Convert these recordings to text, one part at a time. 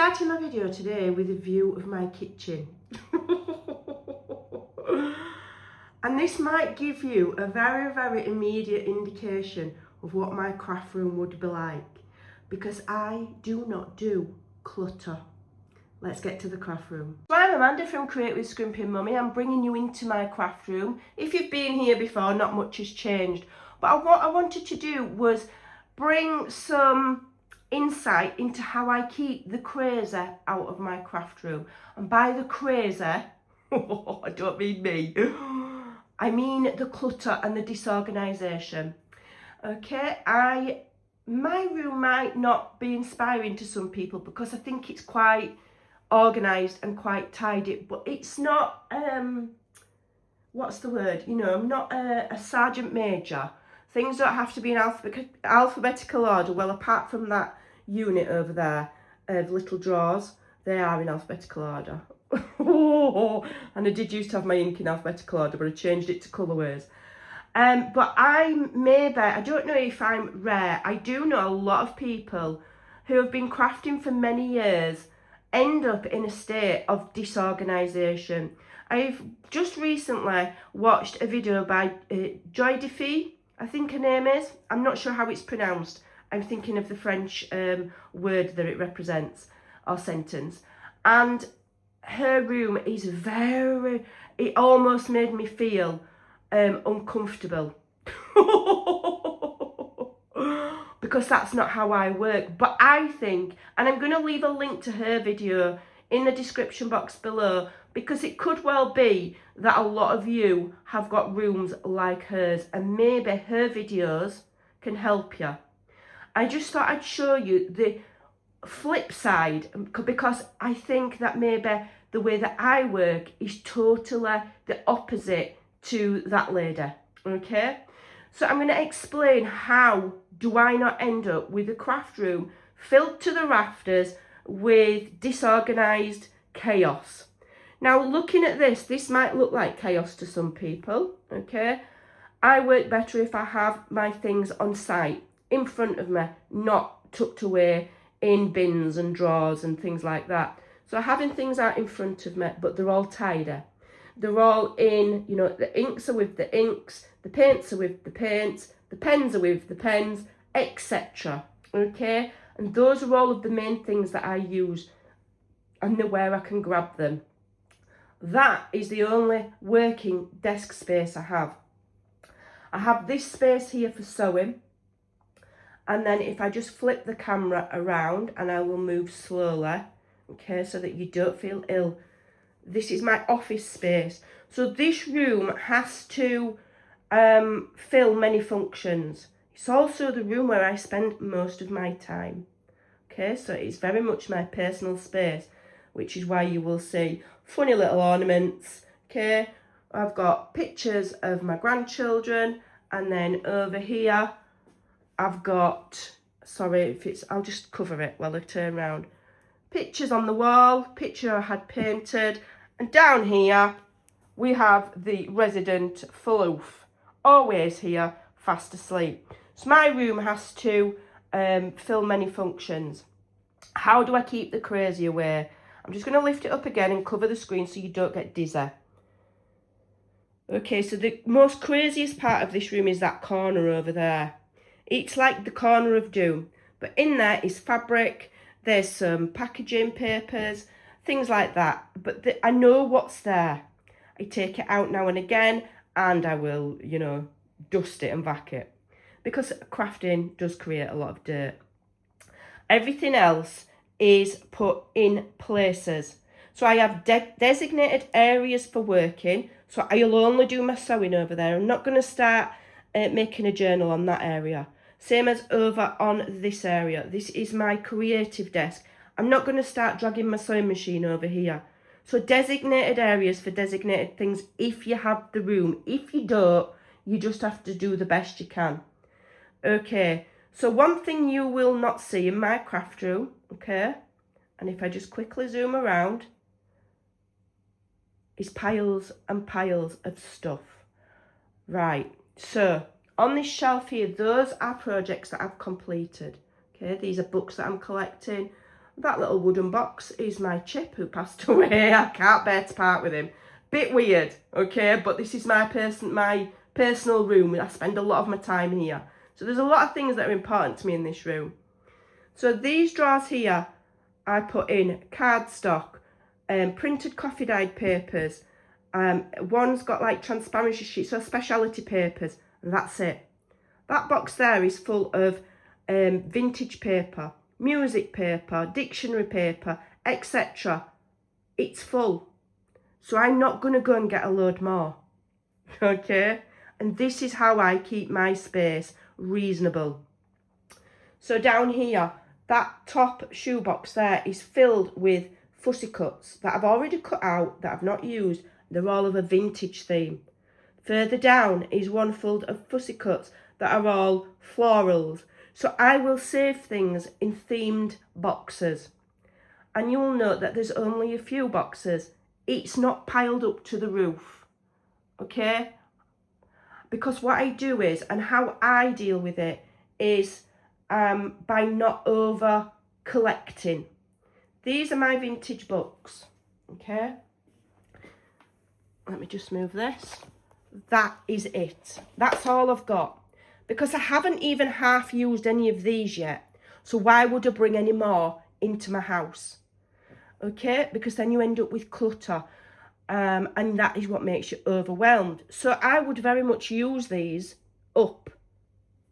starting my video today with a view of my kitchen. And this might give you a very immediate indication of what my craft room would be like, because I do not do clutter. Let's get to the craft room. So I'm Amanda from Create with Scrimpingmommy. I'm bringing you into my craft room. If you've been here before, not much has changed. But what I wanted to do was bring some insight into how I keep the crazy out of my craft room. And by the crazy, I don't mean me, I mean the clutter and the disorganisation. Okay, my room might not be inspiring to some people because I think it's quite organised and quite tidy, but it's not, what's the word? You know, I'm not a sergeant major. Things don't have to be in alphabetical order. Well, apart from that unit over there of little drawers, they are in alphabetical order. And I did used to have my ink in alphabetical order, but I changed it to colourways. But I don't know if I'm rare. I do know a lot of people who have been crafting for many years end up in a state of disorganisation. I've just recently watched a video by Joy Defee, I think her name is. I'm not sure how it's pronounced. I'm thinking of the French word that it represents, or sentence. And her room is it almost made me feel uncomfortable. Because that's not how I work. But I think, and I'm going to leave a link to her video in the description box below, because it could well be that a lot of you have got rooms like hers, and maybe her videos can help you. I just thought I'd show you the flip side, because I think that maybe the way that I work is totally the opposite to that lady. Okay, so I'm going to explain how do I not end up with a craft room filled to the rafters with disorganised chaos. Now, looking at this might look like chaos to some people, okay? I work better if I have my things on site, in front of me, not tucked away in bins and drawers and things like that. So having things out in front of me, but they're all tidy. They're all in, you know, the inks are with the inks, the paints are with the paints, the pens are with the pens, etc. Okay? And those are all of the main things that I use and where I can grab them. That is the only working desk space I have. I have this space here for sewing. And then if I just flip the camera around, and I will move slowly, okay, so that you don't feel ill. This is my office space. So this room has to fill many functions. It's also the room where I spend most of my time. Okay, so it's very much my personal space, which is why you will see funny little ornaments. Okay, I've got pictures of my grandchildren, and then over here I've got, I'll just cover it while I turn around. Pictures on the wall, picture I had painted, and down here we have the resident Faloof, always here, fast asleep. So my room has to fill many functions. How do I keep the crazy away? I'm just going to lift it up again and cover the screen so you don't get dizzy. Okay, so the most craziest part of this room is that corner over there. It's like the corner of doom, but in there is fabric, there's some packaging papers, things like that. But I know what's there. I take it out now and again, and I will, you know, dust it and vac it, because crafting does create a lot of dirt. Everything else is put in places. So I have designated areas for working. So I'll only do my sewing over there. I'm not going to start making a journal on that area. Same as over on this area. This is my creative desk. I'm not going to start dragging my sewing machine over here. So designated areas for designated things if you have the room. If you don't, you just have to do the best you can. Okay, so one thing you will not see in my craft room, okay, and if I just quickly zoom around, is piles and piles of stuff. Right, so on this shelf here, those are projects that I've completed. Okay, these are books that I'm collecting, That little wooden box is my Chip who passed away. I can't bear to part with him. Bit weird, okay, but this is my personal room. I spend a lot of my time here. So there's a lot of things that are important to me in this room. So these drawers here, I put in cardstock, printed coffee dyed papers. One's got like transparency sheets, so speciality papers, and that's it. That box there is full of vintage paper, music paper, dictionary paper, etc. It's full. So I'm not going to go and get a load more. Okay? And this is how I keep my space reasonable. So down here, that top shoebox there is filled with fussy cuts that I've already cut out, that I've not used. They're all of a vintage theme. Further down is one full of fussy cuts that are all florals. So I will save things in themed boxes. And you'll note that there's only a few boxes. It's not piled up to the roof. Okay? Because what I do is, and how I deal with it, is by not over collecting. These are my vintage books. Okay? Let me just move this. That is it. That's all I've got. Because I haven't even half used any of these yet. So why would I bring any more into my house? Okay? Because then you end up with clutter. And that is what makes you overwhelmed. So I would very much use these up,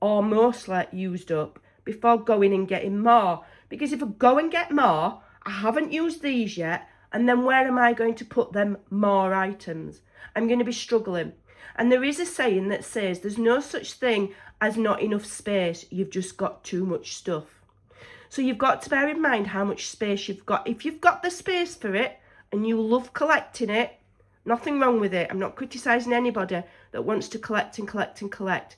or mostly used up, before going and getting more. Because if I go and get more, I haven't used these yet, and then where am I going to put them more items? I'm going to be struggling. And there is a saying that says there's no such thing as not enough space, you've just got too much stuff. So you've got to bear in mind how much space you've got. If you've got the space for it, and you love collecting it, nothing wrong with it. I'm not criticising anybody that wants to collect and collect and collect.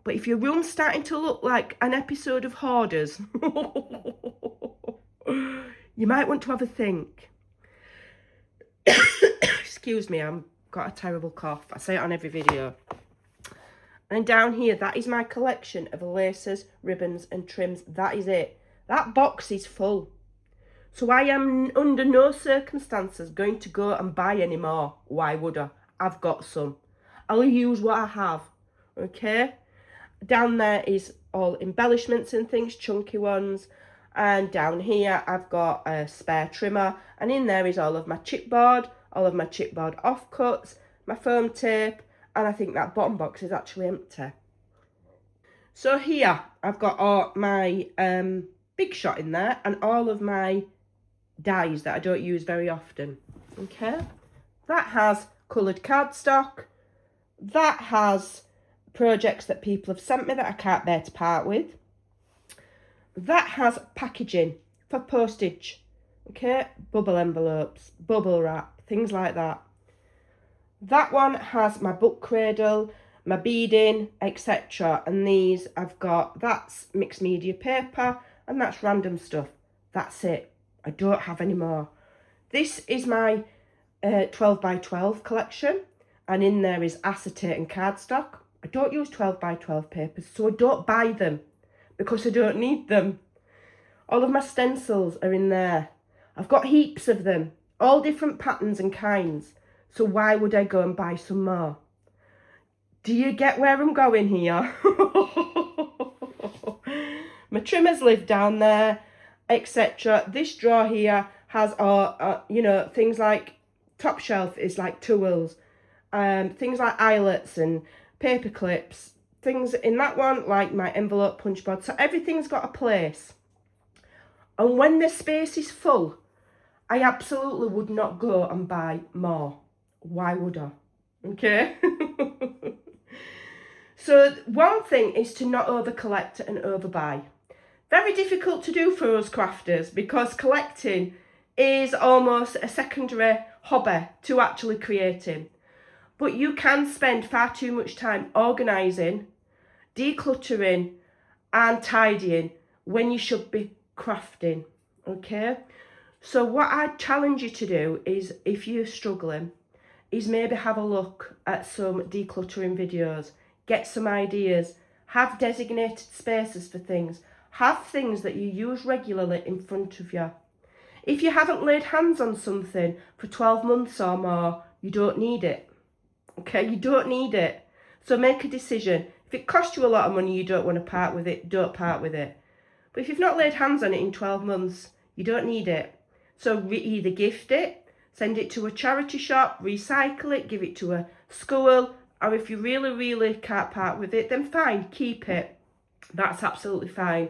But if your room's starting to look like an episode of Hoarders, you might want to have a think. Excuse me, I've got a terrible cough. I say it on every video. And down here, that is my collection of laces, ribbons and trims. That is it. That box is full. So I am under no circumstances going to go and buy any more. Why would I? I've got some. I'll use what I have. Okay? Down there is all embellishments and things, chunky ones. And down here I've got a spare trimmer. And in there is all of my chipboard, all of my chipboard offcuts, my foam tape. And I think that bottom box is actually empty. So here I've got all my Big Shot in there and all of my dies that I don't use very often. Okay, that has coloured cardstock, that has projects that people have sent me that I can't bear to part with, that has packaging for postage, okay, bubble envelopes, bubble wrap, things like that. That one has my book cradle, my beading, etc. And these I've got, that's mixed media paper and that's random stuff. That's it. I don't have any more. This is my 12 by 12 collection, and in there is acetate and cardstock. I don't use 12 by 12 papers, so I don't buy them because I don't need them. All of my stencils are in there. I've got heaps of them, all different patterns and kinds, so why would I go and buy some more? Do you get where I'm going here? My trimmers live down there, etc. This drawer here has you know, things like top shelf is like tools, things like eyelets and paper clips, things in that one like my envelope punch board. So everything's got a place. And when the space is full, I absolutely would not go and buy more. Why would I? Okay. So one thing is to not over collect and overbuy. Very difficult to do for us crafters because collecting is almost a secondary hobby to actually creating. But you can spend far too much time organising, decluttering and tidying when you should be crafting, okay? So what I challenge you to do is, if you're struggling, is maybe have a look at some decluttering videos, get some ideas, have designated spaces for things, have things that you use regularly in front of you, If you haven't laid hands on something for 12 months or more, you don't need it. Okay, you don't need it. So make a decision. If it costs you a lot of money, you don't want to part with it, don't part with it. But if you've not laid hands on it in 12 months, you don't need it. So either gift it, send it to a charity shop, recycle it, give it to a school, or if you really, really can't part with it, then fine, keep it. That's absolutely fine.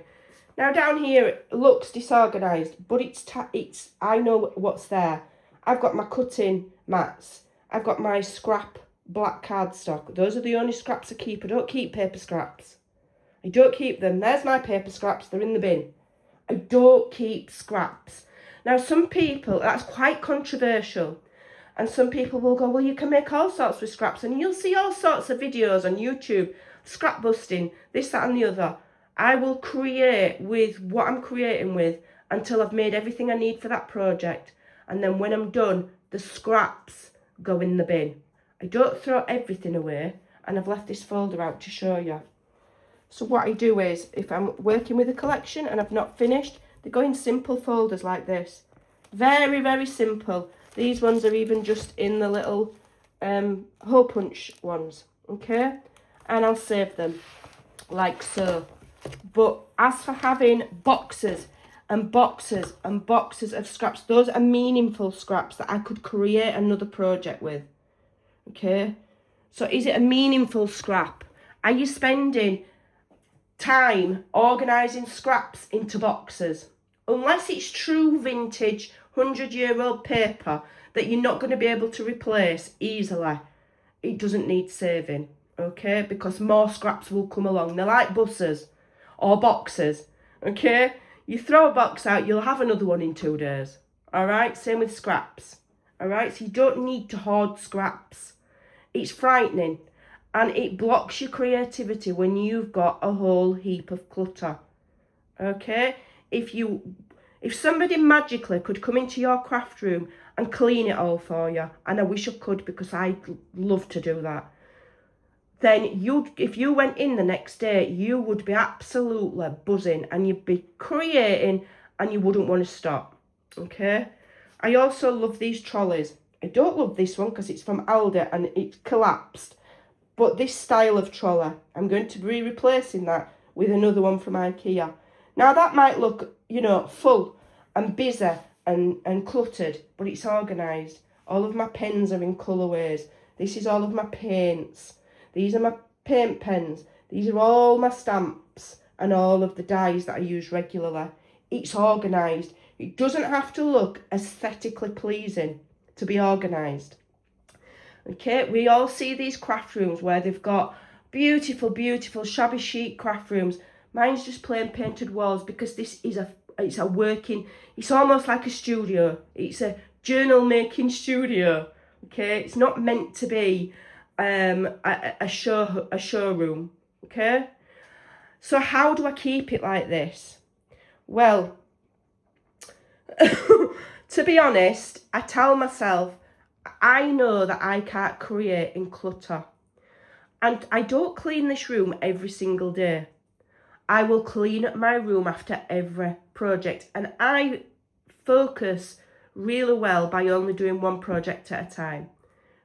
Now down here, it looks disorganised, but it's I know what's there. I've got my cutting mats. I've got my scrap black cardstock. Those are the only scraps I keep. I don't keep paper scraps. I don't keep them. There's my paper scraps. They're in the bin. I don't keep scraps. Now, some people, that's quite controversial. And some people will go, well, you can make all sorts with scraps. And you'll see all sorts of videos on YouTube, scrap busting, this, that and the other. I will create with what I'm creating with until I've made everything I need for that project. And then when I'm done, the scraps go in the bin. I don't throw everything away, and I've left this folder out to show you. So what I do is, if I'm working with a collection and I've not finished, they go in simple folders like this. Very, very simple. These ones are even just in the little hole punch ones, okay? And I'll save them like so. But as for having boxes and boxes and boxes of scraps, those are meaningful scraps that I could create another project with, okay? So is it a meaningful scrap? Are you spending time organising scraps into boxes? Unless it's true vintage 100-year-old paper that you're not going to be able to replace easily, it doesn't need saving, okay? Because more scraps will come along. They're like buses or boxes, okay? You throw a box out, you'll have another one in 2 days, all right? Same with scraps, all right? So you don't need to hoard scraps. It's frightening, and it blocks your creativity when you've got a whole heap of clutter, okay? If somebody magically could come into your craft room and clean it all for you, and I wish I could because I'd love to do that, then if you went in the next day, you would be absolutely buzzing and you'd be creating and you wouldn't want to stop, okay? I also love these trolleys. I don't love this one because it's from Aldi and it's collapsed. But this style of trolley, I'm going to be replacing that with another one from IKEA. Now that might look, you know, full and busy and cluttered, but it's organised. All of my pens are in colourways. This is all of my paints. These are my paint pens. These are all my stamps and all of the dies that I use regularly. It's organised. It doesn't have to look aesthetically pleasing to be organised. Okay, we all see these craft rooms where they've got beautiful, beautiful shabby chic craft rooms. Mine's just plain painted walls because this is it's almost like a studio. It's a journal making studio. Okay, it's not meant to be a showroom. Okay, so how do I keep it like this? Well, to be honest, I tell myself I know that I can't create in clutter, and I don't clean this room every single day. I will clean my room after every project, and I focus really well by only doing one project at a time.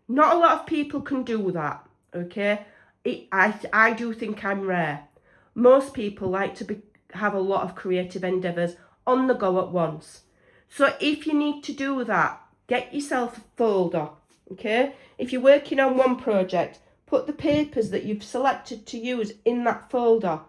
Not a lot of people can do that, okay? I do think I'm rare. Most people like to have a lot of creative endeavours on the go at once. So if you need to do that, get yourself a folder, okay? If you're working on one project, put the papers that you've selected to use in that folder,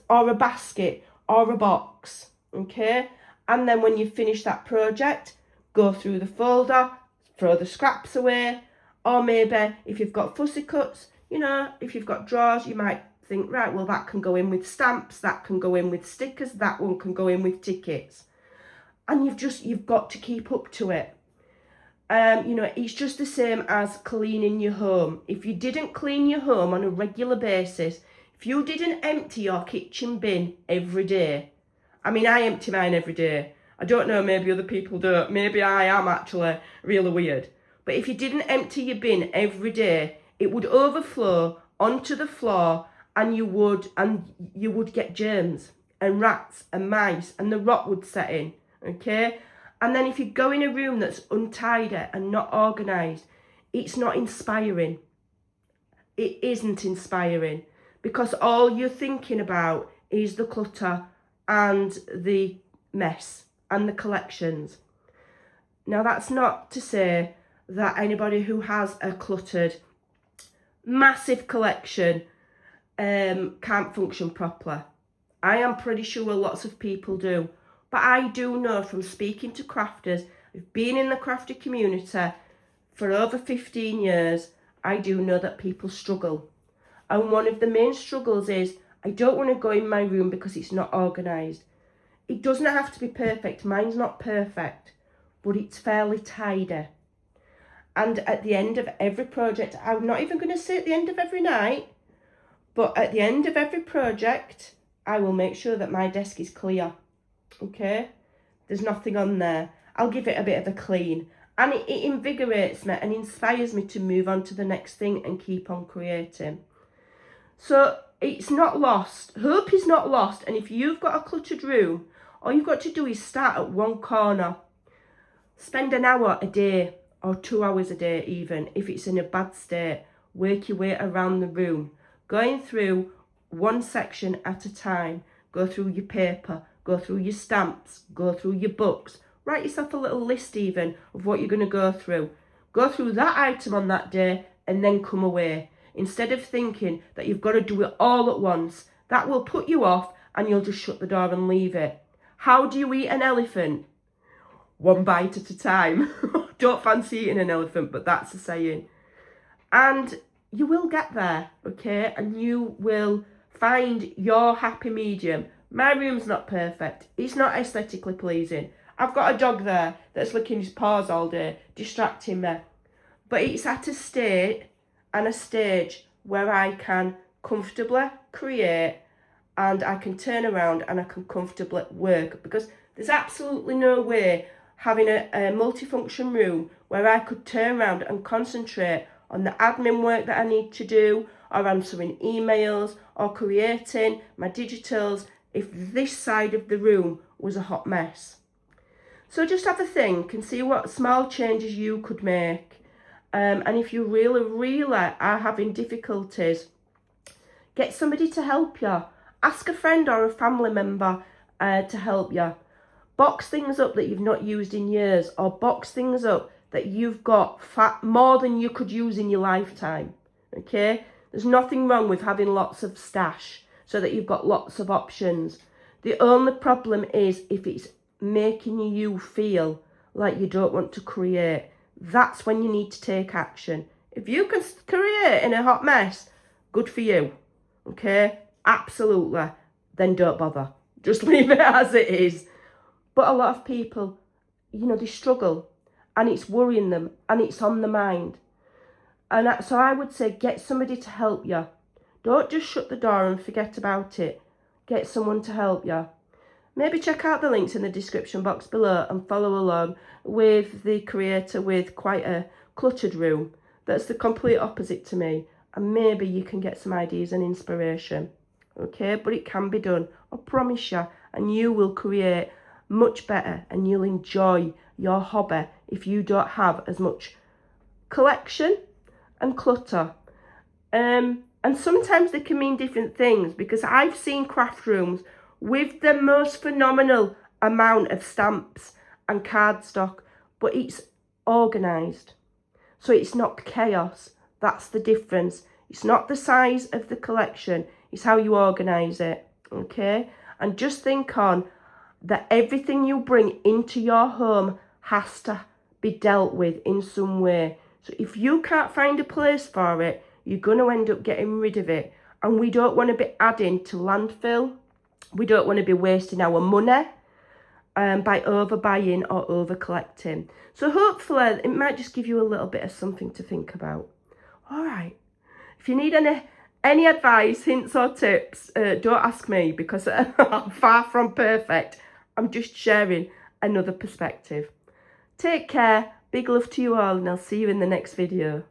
or a basket or a box, okay? And then when you finish that project, go through the folder, throw the scraps away, or maybe if you've got fussy cuts, you know, if you've got drawers, you might think, right, well, that can go in with stamps, that can go in with stickers, that one can go in with tickets. And you've got to keep up to it. You know, it's just the same as cleaning your home. If you didn't clean your home on a regular basis, if you didn't empty your kitchen bin every day, I mean, I empty mine every day. I don't know, maybe other people don't. Maybe I am actually really weird. But if you didn't empty your bin every day, it would overflow onto the floor, and you would get germs and rats and mice, and the rot would set in, okay? And then if you go in a room that's untidy and not organised, it's not inspiring. It isn't inspiring, because all you're thinking about is the clutter and the mess and the collections. Now, that's not to say that anybody who has a cluttered, massive collection can't function properly. I am pretty sure lots of people do. But I do know from speaking to crafters, I've been in the crafter community for over 15 years, I do know that people struggle. And one of the main struggles is, I don't want to go in my room because it's not organised. It doesn't have to be perfect. Mine's not perfect, but it's fairly tidy. And at the end of every project, I'm not even going to say at the end of every night, but at the end of every project, I will make sure that my desk is clear. Okay? There's nothing on there. I'll give it a bit of a clean. And it invigorates me and inspires me to move on to the next thing and keep on creating. So it's not lost. Hope is not lost. And if you've got a cluttered room, all you've got to do is start at one corner. Spend an hour a day or 2 hours a day even. If it's in a bad state, work your way around the room. Going through one section at a time. Go through your paper. Go through your stamps. Go through your books. Write yourself a little list even of what you're going to go through. Go through that item on that day and then come away. Instead of thinking that you've got to do it all at once, that will put you off and you'll just shut the door and leave it. How do you eat an elephant? One bite at a time. Don't fancy eating an elephant, but that's the saying. And you will get there, okay? And you will find your happy medium. My room's not perfect. It's not aesthetically pleasing. I've got a dog there that's licking his paws all day, distracting me. But it's at a state and a stage where I can comfortably create and I can turn around and I can comfortably work, because there's absolutely no way having a multifunction room where I could turn around and concentrate on the admin work that I need to do, or answering emails, or creating my digitals, if this side of the room was a hot mess. So just have a think and see what small changes you could make. And if you really are having difficulties, get somebody to help you. Ask a friend or a family member to help you. Box things up that you've not used in years, or box things up that you've got more than you could use in your lifetime. Okay? There's nothing wrong with having lots of stash so that you've got lots of options. The only problem is if it's making you feel like you don't want to create. That's when you need to take action. If you can create in a hot mess, good for you. Okay? Absolutely. Then don't bother. Just leave it as it is. But a lot of people, they struggle, and it's worrying them, and it's on the mind. And so I would say get somebody to help you. Don't just shut the door and forget about it. Get someone to help you. Maybe check out the links in the description box below and follow along with the creator with quite a cluttered room that's the complete opposite to me. And maybe you can get some ideas and inspiration. Okay, but it can be done. I promise you. And you will create much better and you'll enjoy your hobby if you don't have as much collection and clutter. And sometimes they can mean different things, because I've seen craft rooms with the most phenomenal amount of stamps and cardstock, but it's organised. So it's not chaos. That's the difference. It's not the size of the collection, it's how you organise it. Okay? And just think on that everything you bring into your home has to be dealt with in some way. So if you can't find a place for it, you're going to end up getting rid of it. And we don't want to be adding to landfill. We don't want to be wasting our money by overbuying or over collecting. So hopefully it might just give you a little bit of something to think about. All right. If you need any advice, hints or tips, don't ask me, because I'm far from perfect. I'm just sharing another perspective. Take care. Big love to you all, and I'll see you in the next video.